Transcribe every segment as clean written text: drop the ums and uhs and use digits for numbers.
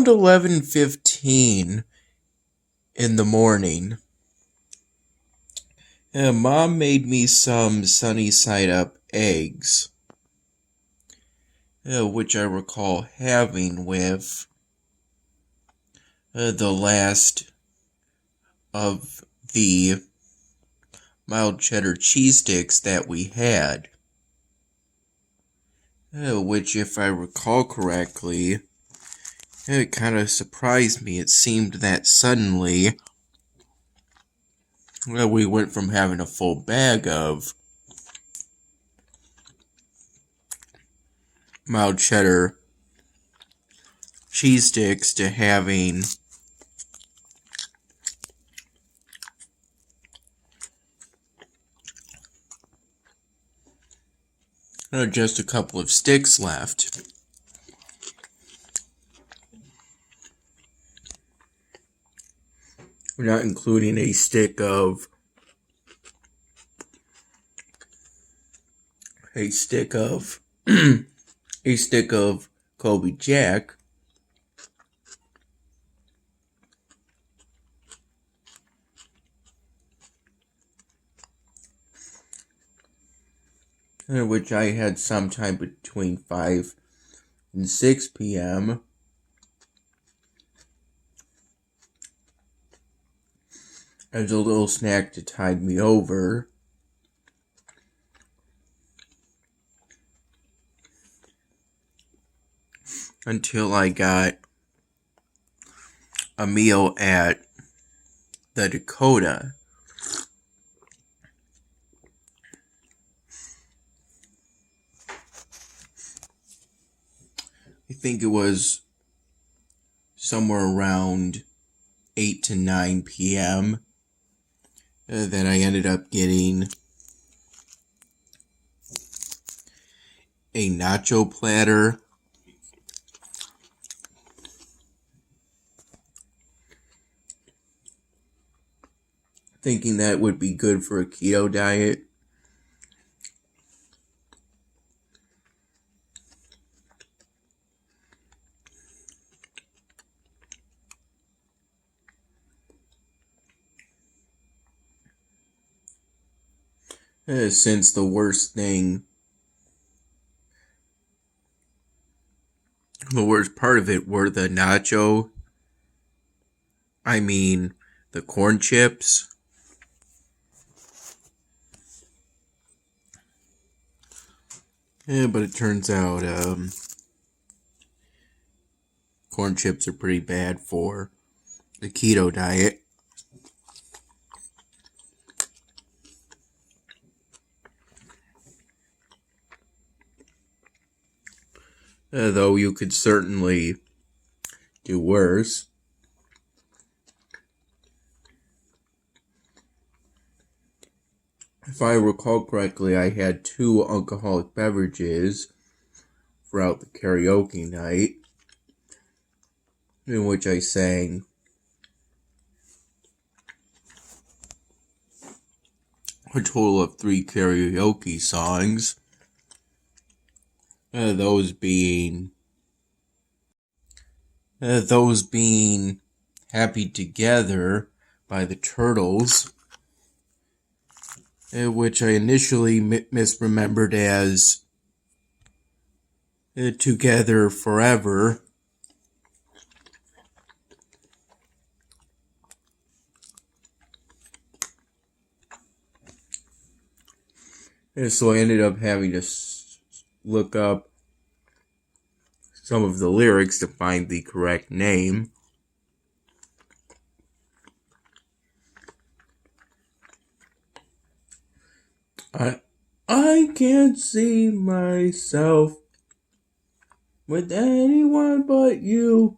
around 11:15 in the morning, Mom made me some sunny side up eggs, which I recall having with the last of the mild cheddar cheese sticks that we had, which, if I recall correctly, it kind of surprised me. It seemed that suddenly we went from having a full bag of mild cheddar cheese sticks to having just a couple of sticks left. We're not including a stick of a stick of Kobe Jack, which I had sometime between 5 and 6 p.m. as a little snack to tide me over. Until I got a meal at the Dakota. I think it was somewhere around 8 to 9 p.m. That I ended up getting a nacho platter, thinking that would be good for a keto diet. Since the worst part of it were the the corn chips. But it turns out corn chips are pretty bad for the keto diet. Though you could certainly do worse. If I recall correctly, I had 2 alcoholic beverages throughout the karaoke night, in which I sang a total of 3 karaoke songs. Those being Happy Together by the Turtles, which I initially misremembered as Together Forever. So I ended up having to look up some of the lyrics to find the correct name. I can't see myself with anyone but you.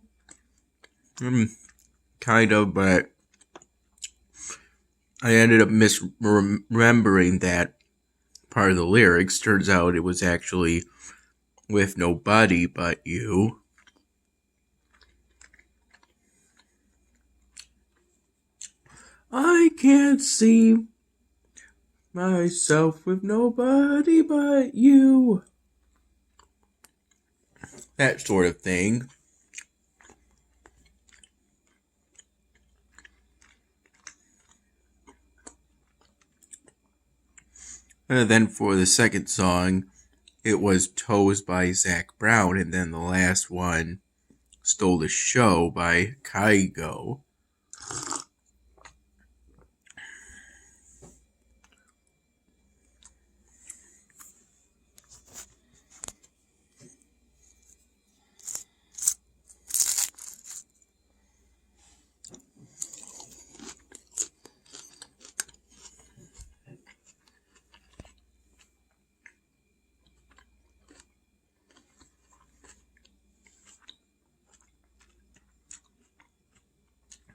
Kind of, but I ended up misremembering that part of the lyrics. Turns out it was actually with nobody but you. I can't see myself with nobody but you. That sort of thing. Then for the second song, it was Toes by Zach Brown, and then the last one, Stole the Show by Kygo.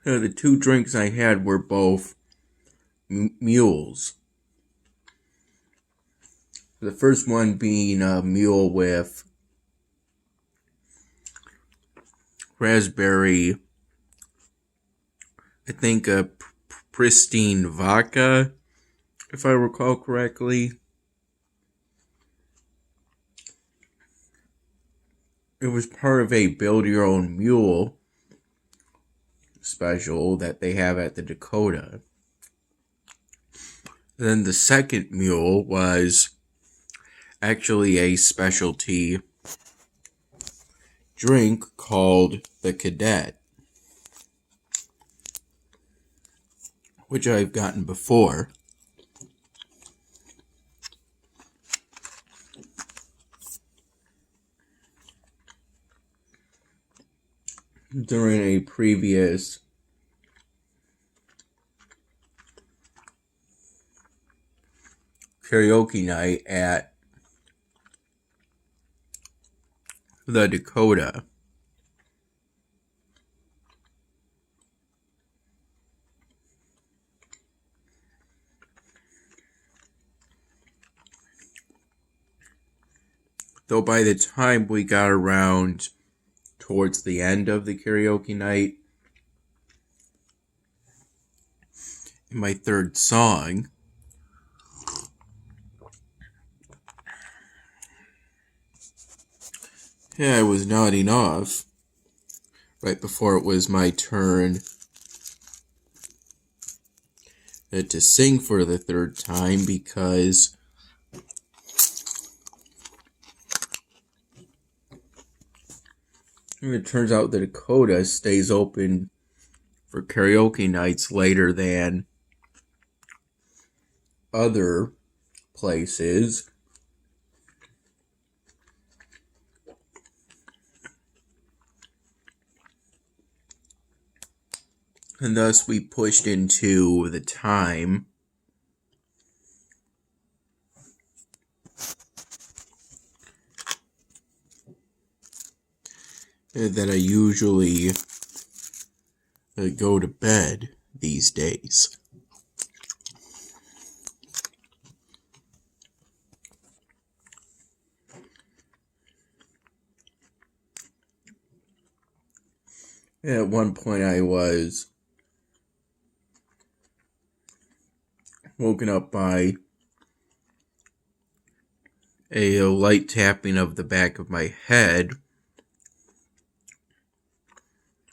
The two drinks I had were both mules. The first one being a mule with raspberry, I think a pristine vodka, if I recall correctly. It was part of a build your own mule special that they have at the Dakota. Then the second mule was actually a specialty drink called the Cadet, which I've gotten before. During a previous karaoke night at the Dakota. Though by the time we got around towards the end of the karaoke night, in my third song, I was nodding off right before it was my turn to sing for the third time, because it turns out the Dakota stays open for karaoke nights later than other places. And thus we pushed into the time that I usually go to bed these days. At one point I was woken up by a light tapping of the back of my head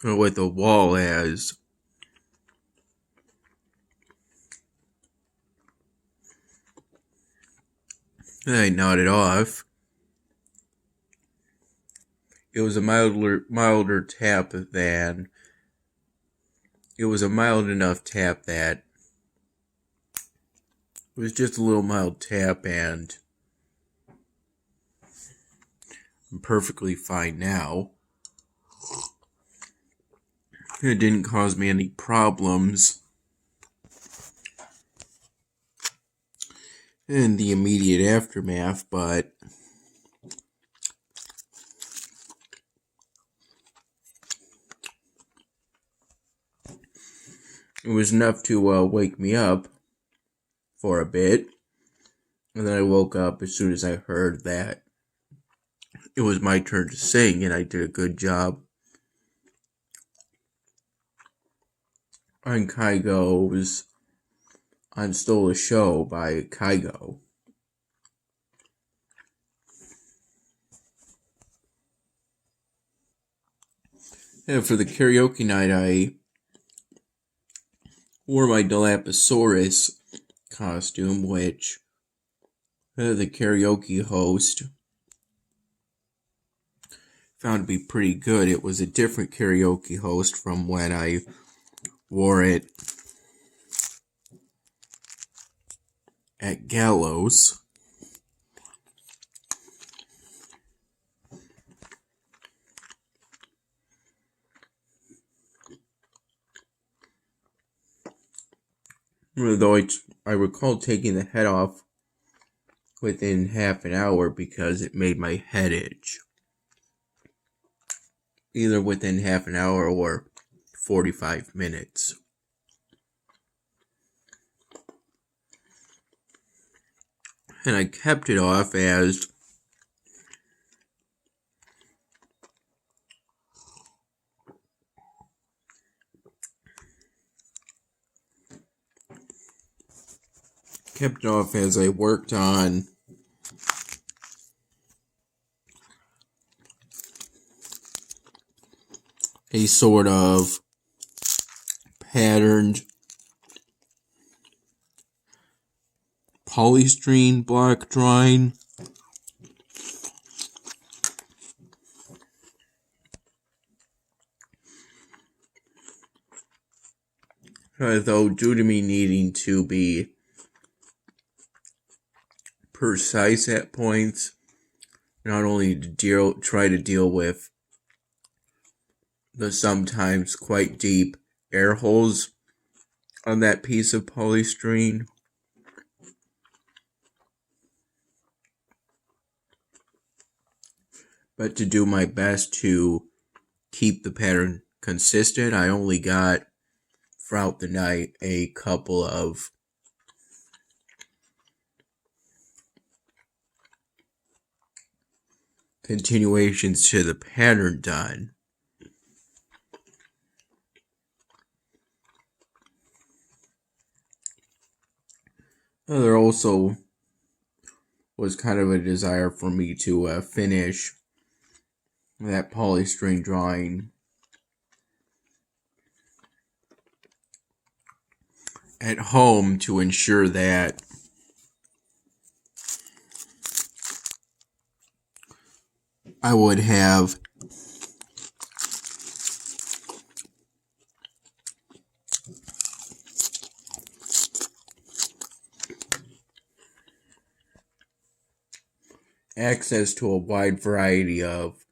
with a wall as I nodded off. It was a milder tap than... It was a mild enough tap that it was just a little mild tap, and I'm perfectly fine now. It didn't cause me any problems in the immediate aftermath, but it was enough to wake me up for a bit. And then I woke up as soon as I heard that it was my turn to sing, and I did a good job on Kygo's on Stole the Show by Kygo. And for the karaoke night, I wore my Dilophosaurus costume, which The karaoke host found to be pretty good. It was a different karaoke host from when I wore it at Gallows. Though I recall taking the head off within half an hour because it made my head itch. Either within half an hour or 45 minutes. And I kept it off as I worked on a sort of patterned polystyrene block drawing. Though due to me needing to be precise at points, not only to try to deal with the sometimes quite deep air holes on that piece of polystyrene, but to do my best to keep the pattern consistent. I only got throughout the night a couple of continuations to the pattern done. There also was kind of a desire for me to finish that polystyrene drawing at home to ensure that I would have access to a wide variety of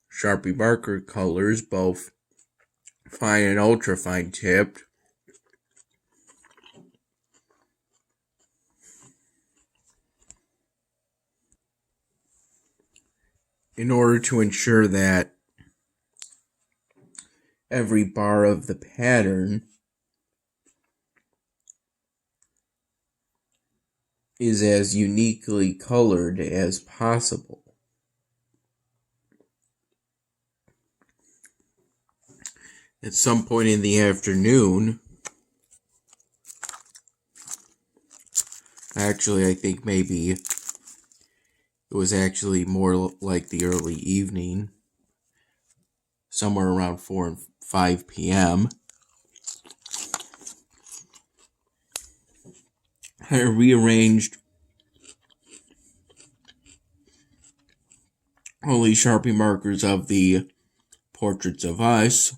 Sharpie marker colors, both fine and ultra fine tipped, in order to ensure that every bar of the pattern is as uniquely colored as possible. At some point in the afternoon, actually I think maybe it was actually more like the early evening, somewhere around 4 and 5 p.m., I rearranged all these Sharpie markers of the Portraits of Us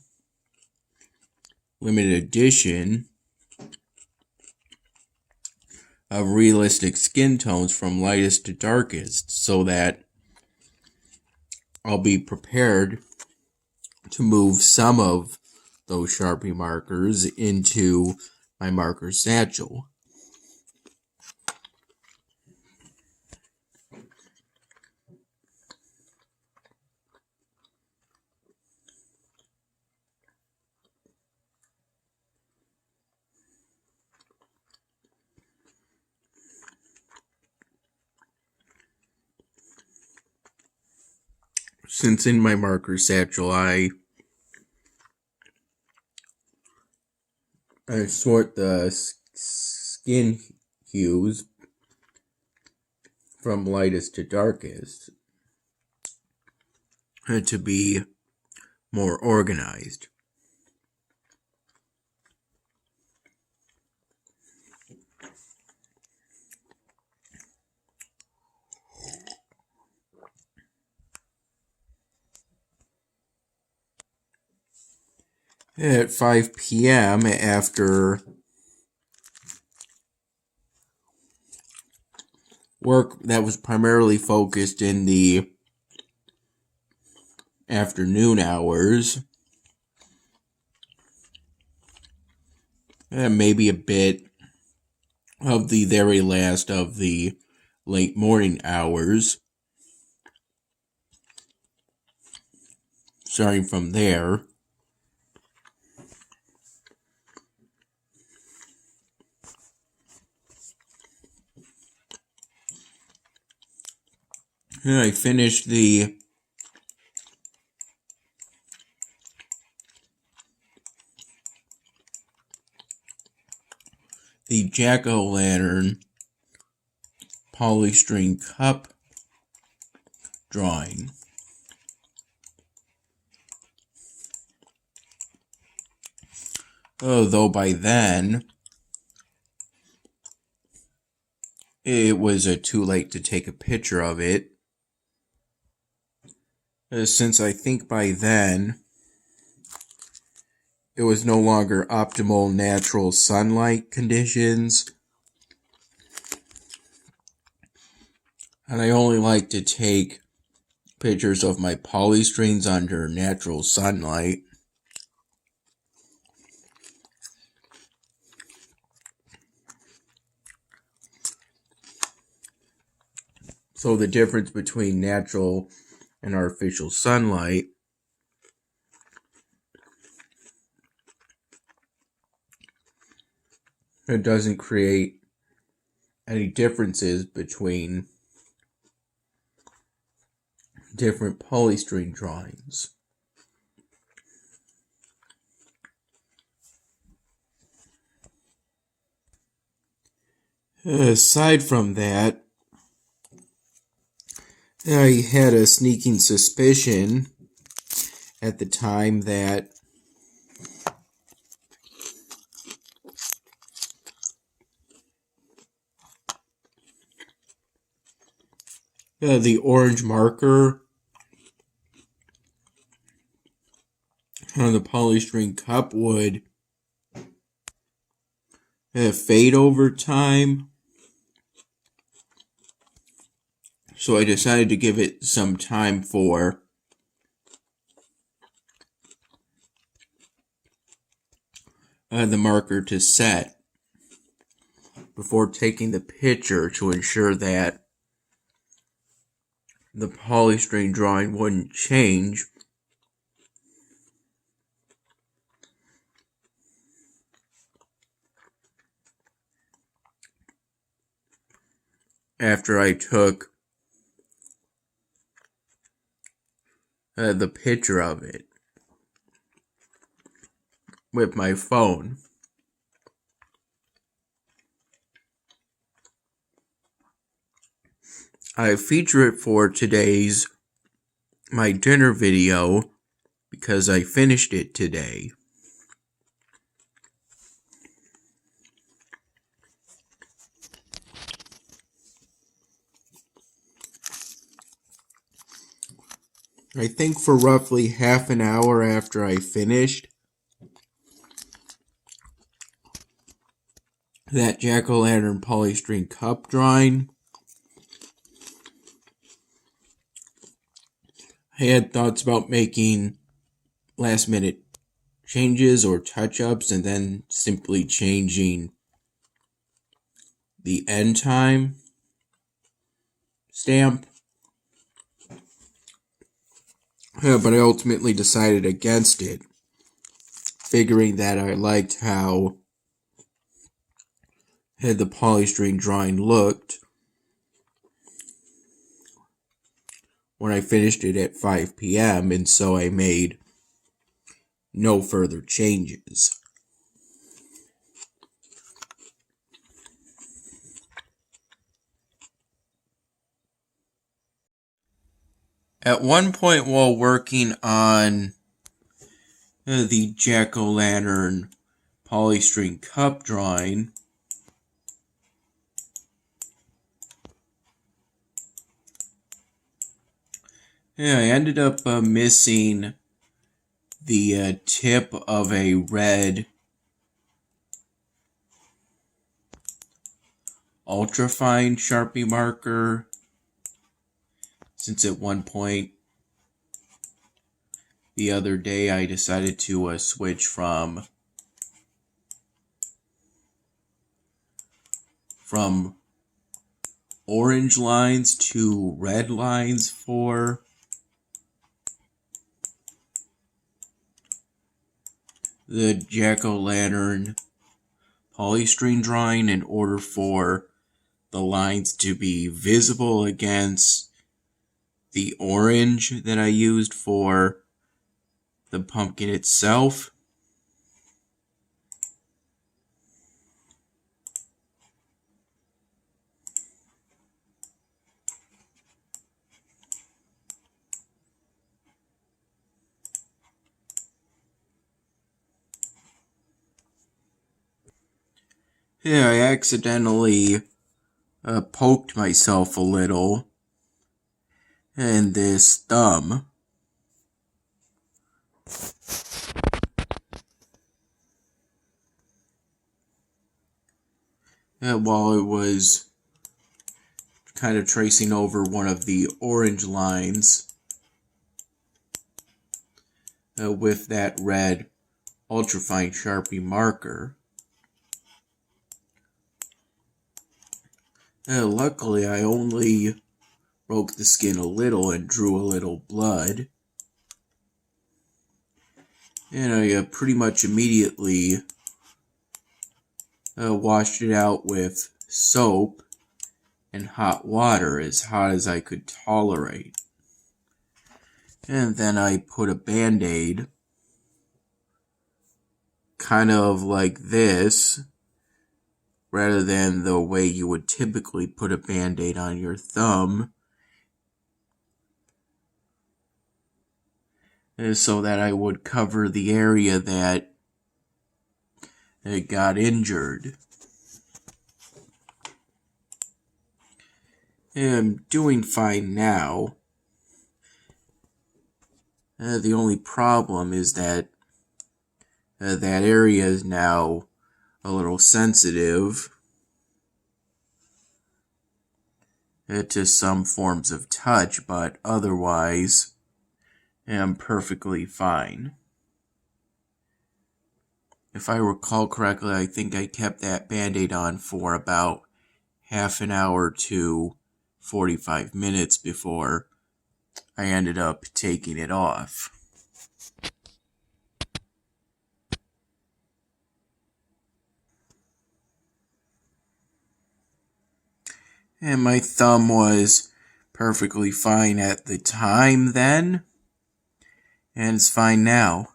limited edition of realistic skin tones from lightest to darkest, so that I'll be prepared to move some of those Sharpie markers into my marker satchel. Since in my marker satchel I sort the skin hues from lightest to darkest to be more organized. At 5 p.m. after work that was primarily focused in the afternoon hours, and maybe a bit of the very last of the late morning hours. Starting from there, and I finished the jack-o'-lantern polystyrene cup drawing. Though by then, it was too late to take a picture of it. Since I think by then, it was no longer optimal natural sunlight conditions. And I only like to take pictures of my polystyrenes under natural sunlight. So the difference between natural and artificial sunlight it doesn't create any differences between different polystyrene drawings. Aside from that, I had a sneaking suspicion at the time that the orange marker on the polystyrene cup would fade over time. So I decided to give it some time for the marker to set before taking the picture to ensure that the polystyrene drawing wouldn't change after I took the picture of it with my phone. I feature it for today's my dinner video because I finished it today. I think for roughly half an hour after I finished that jack-o'-lantern polystyrene cup drawing, I had thoughts about making last-minute changes or touch-ups and then simply changing the end time stamp. But I ultimately decided against it, figuring that I liked how the polystyrene drawing looked when I finished it at 5 p.m., and so I made no further changes. At one point while working on the jack-o'-lantern polystyrene cup drawing, I ended up missing the tip of a red ultrafine Sharpie marker, since at one point the other day I decided to switch from orange lines to red lines for the jack-o'-lantern polystyrene drawing in order for the lines to be visible against the orange that I used for the pumpkin itself. Yeah, I accidentally poked myself a little in this thumb. While it was kind of tracing over one of the orange lines with that red ultrafine Sharpie marker. Luckily, I only broke the skin a little and drew a little blood. And I pretty much immediately washed it out with soap and hot water, as hot as I could tolerate. And then I put a Band-Aid, kind of like this, rather than the way you would typically put a Band-Aid on your thumb, so that I would cover the area that it got injured. I'm doing fine now. The only problem is that that area is now a little sensitive to some forms of touch, but otherwise I'm perfectly fine. If I recall correctly, I think I kept that Band-Aid on for about half an hour to 45 minutes before I ended up taking it off. And my thumb was perfectly fine at the time then, and it's fine now.